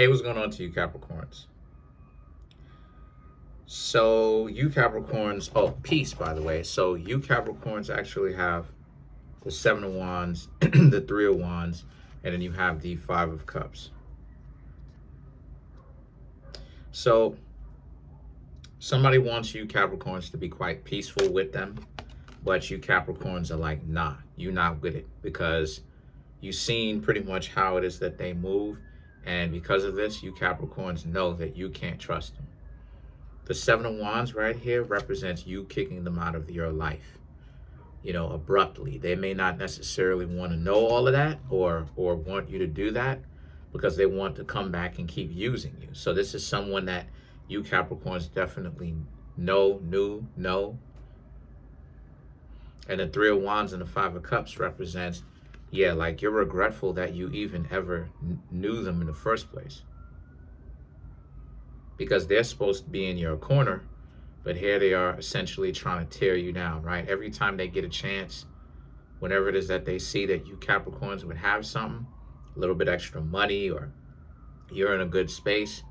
Hey, what's going on to you, Capricorns? So, you Capricorns, oh, peace, by the way. So, you Capricorns actually have the Seven of Wands, the Three of Wands, and then you have the Five of Cups. So, somebody wants you Capricorns to be quite peaceful with them, but you Capricorns are like, nah, you're not with it because you've seen pretty much how it is that they move. And because of this, you Capricorns know that you can't trust them. The Seven of Wands right here represents you kicking them out of your life, abruptly. They may not necessarily want to know all of that or want you to do that because they want to come back and keep using you. So this is someone that you Capricorns definitely know. And the Three of Wands and the Five of Cups represents, yeah, like you're regretful that you even ever knew them in the first place. Because they're supposed to be in your corner, but here they are essentially trying to tear you down, right? Every time they get a chance, whenever it is that they see that you Capricorns would have something, a little bit extra money, or you're in a good space,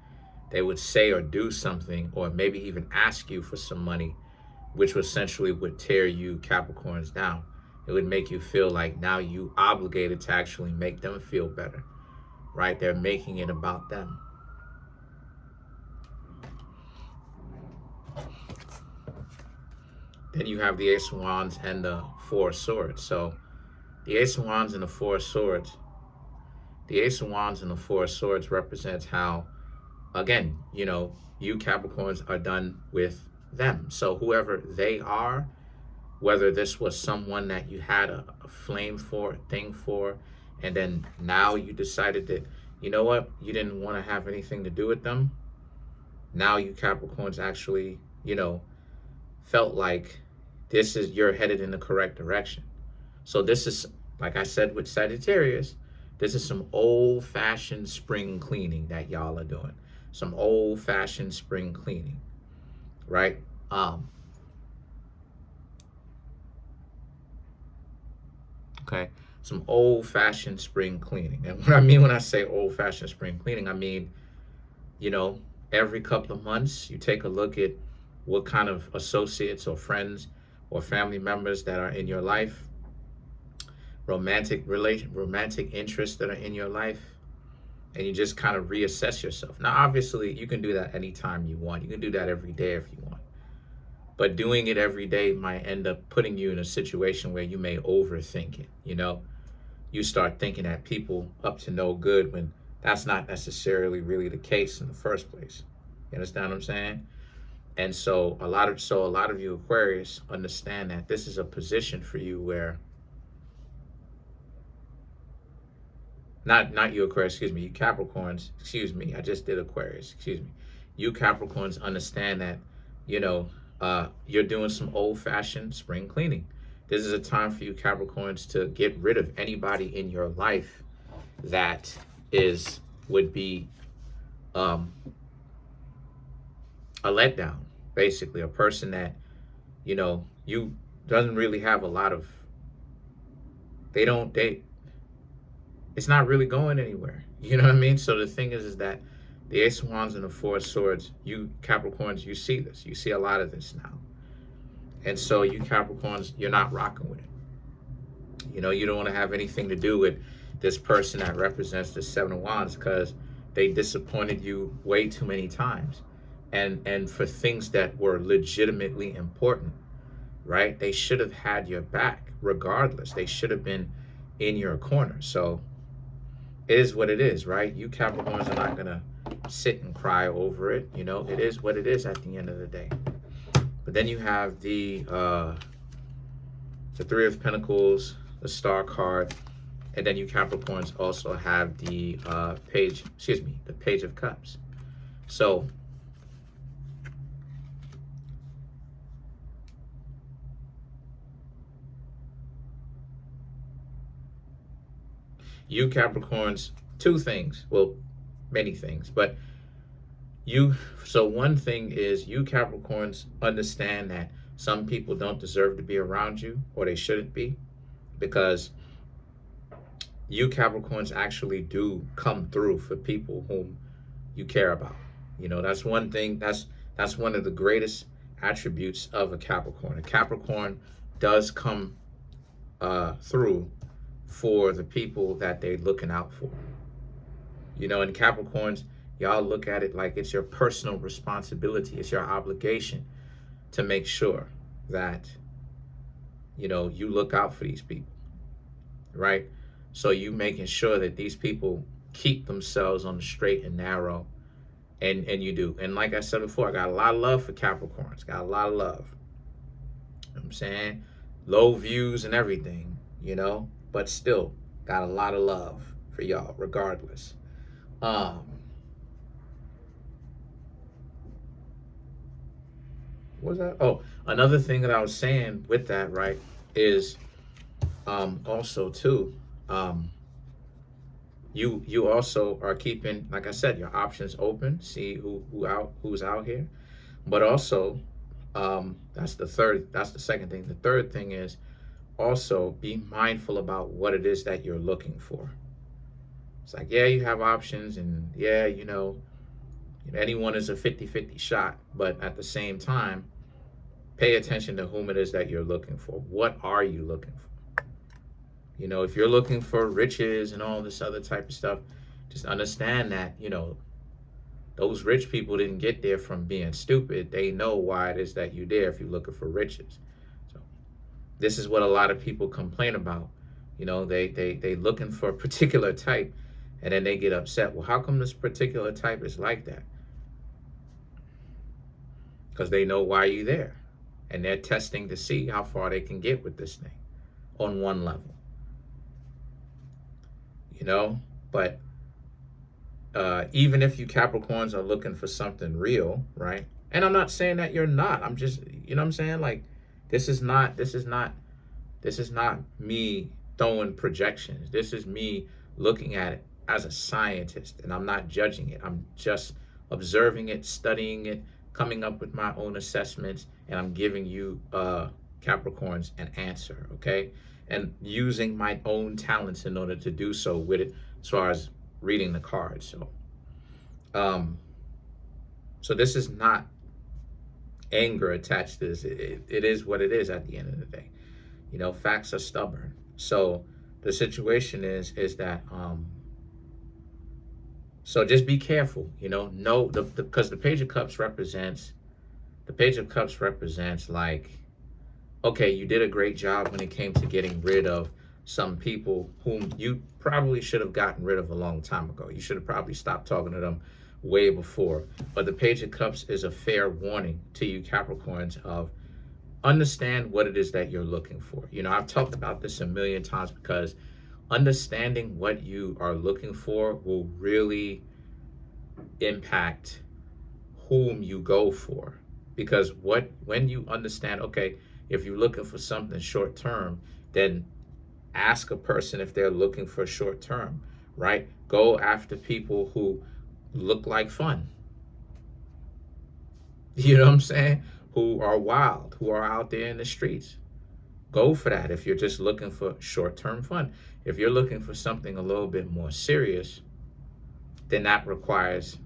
they would say or do something, or maybe even ask you for some money, which essentially would tear you Capricorns down. It would make you feel like now you obligated to actually make them feel better, right? They're making it about them. Then you have the Ace of Wands and the Four of Swords. So the Ace of Wands and the Four of Swords, the Ace of Wands and the Four of Swords represents how, again, you Capricorns are done with them. So whoever they are, whether this was someone that you had a flame for, a thing for, and then now you decided that, you know what, you didn't want to have anything to do with them. Now you Capricorns actually, felt like you're headed in the correct direction. So this is, like I said with Sagittarius, this is some old-fashioned spring cleaning that y'all are doing. Some old-fashioned spring cleaning, right? Okay, some old-fashioned spring cleaning. And what I mean when I say old-fashioned spring cleaning, I mean, every couple of months you take a look at what kind of associates or friends or family members that are in your life, romantic interests that are in your life, and you just kind of reassess yourself. Now, obviously, you can do that anytime you want. You can do that every day if you want. But doing it every day might end up putting you in a situation where you may overthink it. You start thinking that people up to no good when that's not necessarily really the case in the first place. You understand what I'm saying? And so a lot of you Aquarius understand that this is a position for you where not you Aquarius, excuse me, you Capricorns, excuse me, I just did Aquarius, excuse me. You Capricorns understand that, you're doing some old-fashioned spring cleaning. This is a time for you Capricorns to get rid of anybody in your life that would be a letdown. Basically, a person that, you doesn't really have a lot of, it's not really going anywhere. You know what I mean? So the thing is that the Ace of Wands and the Four of Swords, you Capricorns, you see this. You see a lot of this now. And so you Capricorns, you're not rocking with it. You don't want to have anything to do with this person that represents the Seven of Wands because they disappointed you way too many times. And for things that were legitimately important, right? They should have had your back regardless. They should have been in your corner. So it is what it is, right? You Capricorns are not going to sit and cry over it. It is what it is at the end of the day. But then you have the Three of Pentacles, the Star card, and then you Capricorns also have the Page of Cups. So you Capricorns, two things, well, many things, but so one thing is you Capricorns understand that some people don't deserve to be around you, or they shouldn't be, because you Capricorns actually do come through for people whom you care about. That's one thing. That's one of the greatest attributes of a Capricorn. A Capricorn does come through for the people that they're looking out for. And Capricorns, y'all look at it like it's your personal responsibility. It's your obligation to make sure that, you look out for these people, right? So you making sure that these people keep themselves on the straight and narrow, and you do. And like I said before, I got a lot of love for Capricorns. Got a lot of love. You know what I'm saying? Low views and everything, but still got a lot of love for y'all regardless. What was that? Oh, another thing that I was saying with that, right, is also too, you also are keeping, like I said, your options open. See who's out here, but also, that's the second thing. The third thing is also be mindful about what it is that you're looking for. It's like, yeah, you have options, and yeah, anyone is a 50-50 shot, but at the same time, pay attention to whom it is that you're looking for. What are you looking for? If you're looking for riches and all this other type of stuff, just understand that, those rich people didn't get there from being stupid. They know why it is that you're there if you're looking for riches. So this is what a lot of people complain about. They looking for a particular type, and then they get upset. Well, how come this particular type is like that? Because they know why you're there. And they're testing to see how far they can get with this thing on one level. But even if you Capricorns are looking for something real, right? And I'm not saying that you're not. I'm just, what I'm saying? Like, this is not me throwing projections. This is me looking at it as a scientist, and I'm not judging it. I'm just observing it, studying it, coming up with my own assessments, and I'm giving you Capricorns an answer, okay? And using my own talents in order to do so with it, as far as reading the cards. So this is not anger attached to this. It is what it is at the end of the day. Facts are stubborn. So the situation is that so just be careful. Know because the Page of Cups represents like, okay, you did a great job when it came to getting rid of some people whom you probably should have gotten rid of a long time ago. You should have probably stopped talking to them way before. But the Page of Cups is a fair warning to you Capricorns of understand what it is that you're looking for. I've talked about this a million times, because understanding what you are looking for will really impact whom you go for. Because when you understand, okay, if you're looking for something short term, then ask a person if they're looking for short term, right? Go after people who look like fun. You know what I'm saying? Who are wild, who are out there in the streets. Go for that if you're just looking for short-term fun. If you're looking for something a little bit more serious, then that requires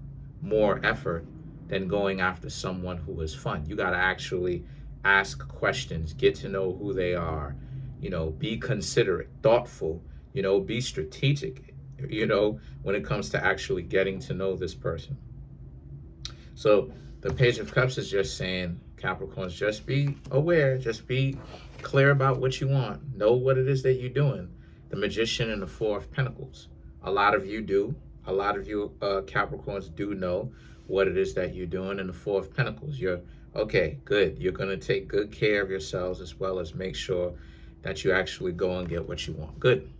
more effort than going after someone who is fun. You got to actually ask questions, get to know who they are, be considerate, thoughtful, be strategic, when it comes to actually getting to know this person. So the Page of Cups is just saying, Capricorns, just be aware, just be clear about what you want. Know what it is that you're doing. The Magician and the Four of Pentacles. A lot of you do. A lot of you Capricorns do know what it is that you're doing. And the Four of Pentacles, you're, okay, good. You're going to take good care of yourselves, as well as make sure that you actually go and get what you want. Good.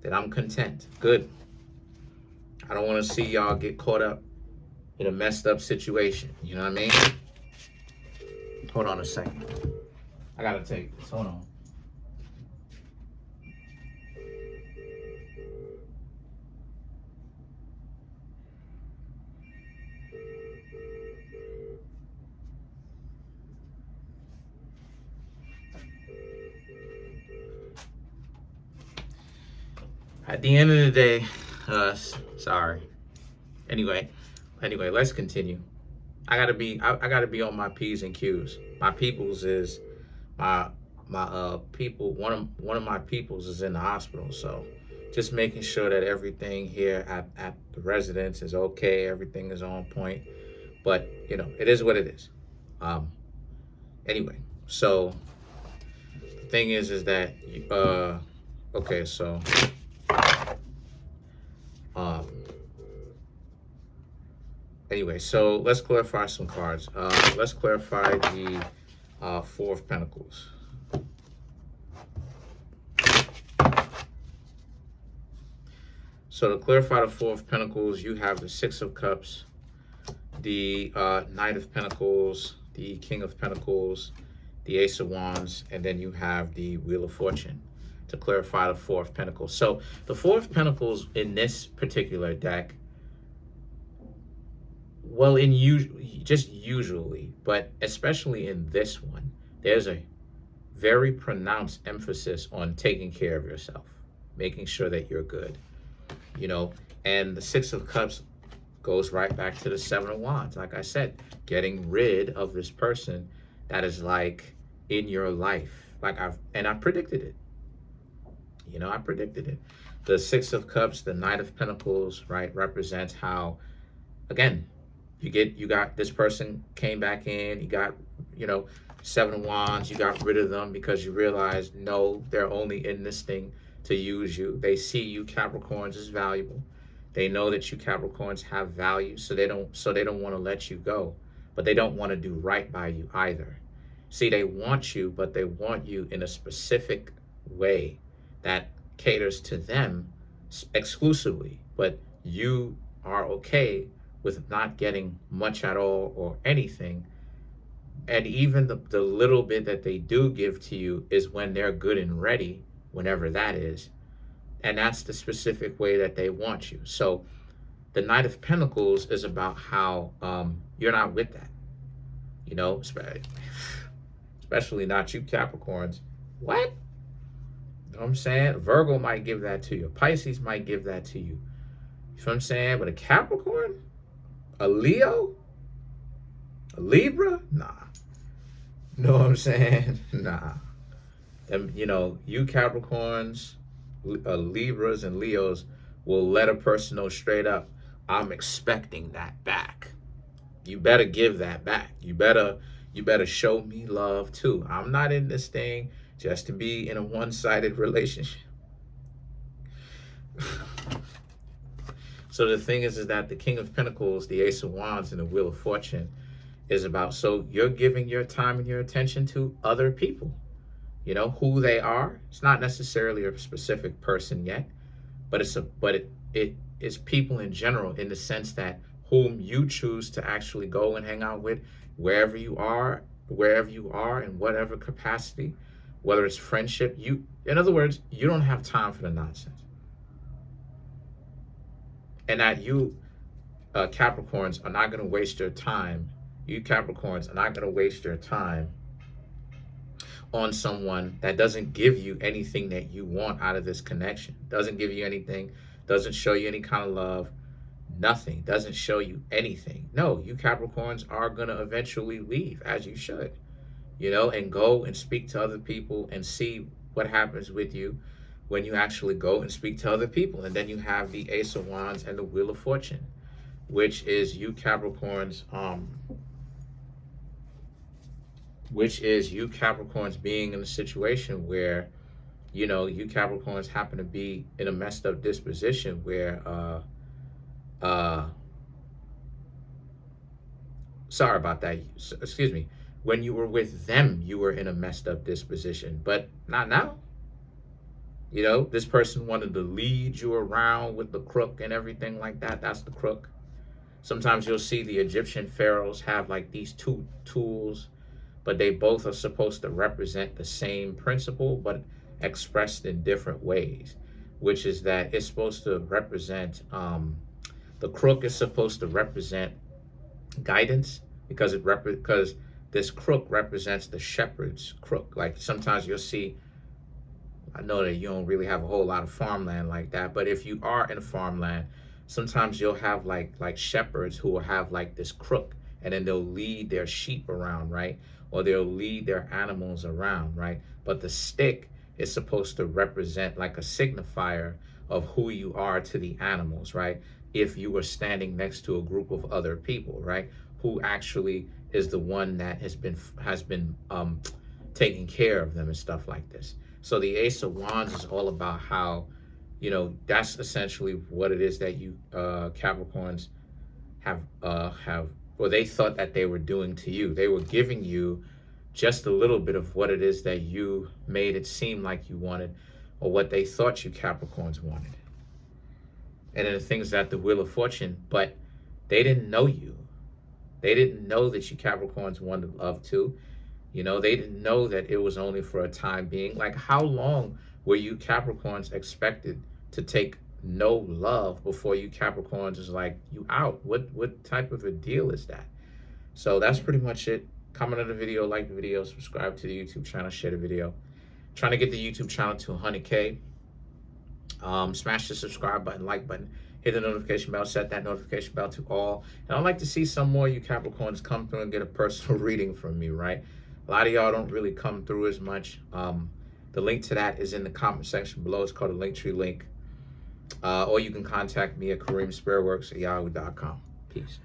That I'm content. Good. I don't want to see y'all get caught up in a messed up situation. You know what I mean? Hold on a second. I gotta take this. Hold on. At the end of the day, sorry. Anyway, let's continue. I gotta be on my P's and Q's. My peoples is my people. One of my peoples is in the hospital, so just making sure that everything here at the residence is okay. Everything is on point. But it is what it is. Um. Anyway, so the thing is that okay, so um anyway, so let's clarify some cards. Let's clarify the Four of Pentacles. So to clarify the Four of Pentacles, you have the Six of Cups, the Knight of Pentacles, the King of Pentacles, the Ace of Wands, and then you have the Wheel of Fortune to clarify the Four of Pentacles. So the Four of Pentacles in this particular deck, well, just usually, but especially in this one, there's a very pronounced emphasis on taking care of yourself, making sure that you're good, and the Six of Cups goes right back to the Seven of Wands. Like I said, getting rid of this person that is like in your life. I predicted it. I predicted it. The Six of Cups, the Knight of Pentacles, right, represents how, again, you got this person came back in, you got, Seven of Wands, you got rid of them because you realized, no, they're only in this thing to use you. They see you Capricorns as valuable. They know that you Capricorns have value, so they don't want to let you go, but they don't want to do right by you either. See, they want you, but they want you in a specific way that caters to them exclusively, but you are okay with not getting much at all or anything. And even the little bit that they do give to you is when they're good and ready, whenever that is. And that's the specific way that they want you. So the Knight of Pentacles is about how you're not with that, especially not you Capricorns. What? You know what I'm saying? Virgo might give that to you. Pisces might give that to you. You know what I'm saying? But a Capricorn? A Leo? A Libra? Nah. Know what I'm saying? Nah. Them, you Capricorns, Libras, and Leos will let a person know straight up, I'm expecting that back. You better give that back. You better show me love too. I'm not in this thing just to be in a one-sided relationship. So the thing is that the King of Pentacles, the Ace of Wands, and the Wheel of Fortune is about, so you're giving your time and your attention to other people. Who they are. It's not necessarily a specific person yet, but it is people in general, in the sense that whom you choose to actually go and hang out with, wherever you are, in whatever capacity, whether it's friendship. In other words, you don't have time for the nonsense. And that you Capricorns are not going to waste your time. You Capricorns are not going to waste your time on someone that doesn't give you anything that you want out of this connection. Doesn't give you anything, doesn't show you any kind of love, nothing, doesn't show you anything. No, you Capricorns are going to eventually leave, as you should, and go and speak to other people and see what happens with you when you actually go and speak to other people. And then you have the Ace of Wands and the Wheel of Fortune, which is you Capricorns, being in a situation where, you Capricorns happen to be in a messed up disposition where, sorry about that, excuse me, when you were with them, you were in a messed up disposition, but not now. This person wanted to lead you around with the crook and everything like that. That's the crook. Sometimes you'll see the Egyptian pharaohs have like these two tools, but they both are supposed to represent the same principle, but expressed in different ways, which is that it's supposed to represent, the crook is supposed to represent guidance, because this crook represents the shepherd's crook. Like sometimes you'll see, I know that you don't really have a whole lot of farmland like that, but if you are in a farmland, sometimes you'll have like shepherds who will have like this crook, and then they'll lead their sheep around, right? Or they'll lead their animals around, right? But the stick is supposed to represent like a signifier of who you are to the animals, right? If you were standing next to a group of other people, right? Who actually is the one that has been taking care of them and stuff like this. So the Ace of Wands is all about how, that's essentially what it is that you Capricorns have, or they thought that they were doing to you. They were giving you just a little bit of what it is that you made it seem like you wanted, or what they thought you Capricorns wanted. And then the things that the Wheel of Fortune, but they didn't know you. They didn't know that you Capricorns wanted love too. They didn't know that it was only for a time being. Like, how long were you Capricorns expected to take no love before you Capricorns is like, you out? What type of a deal is that? So that's pretty much it. Comment on the video, like the video, subscribe to the YouTube channel, share the video. Trying to get the YouTube channel to 100K. Smash the subscribe button, like button, hit the notification bell, set that notification bell to all. And I'd like to see some more of you Capricorns come through and get a personal reading from me, right? A lot of y'all don't really come through as much. The link to that is in the comment section below. It's called a Linktree link. Or you can contact me at Kareemspiritworks@yahoo.com. Peace.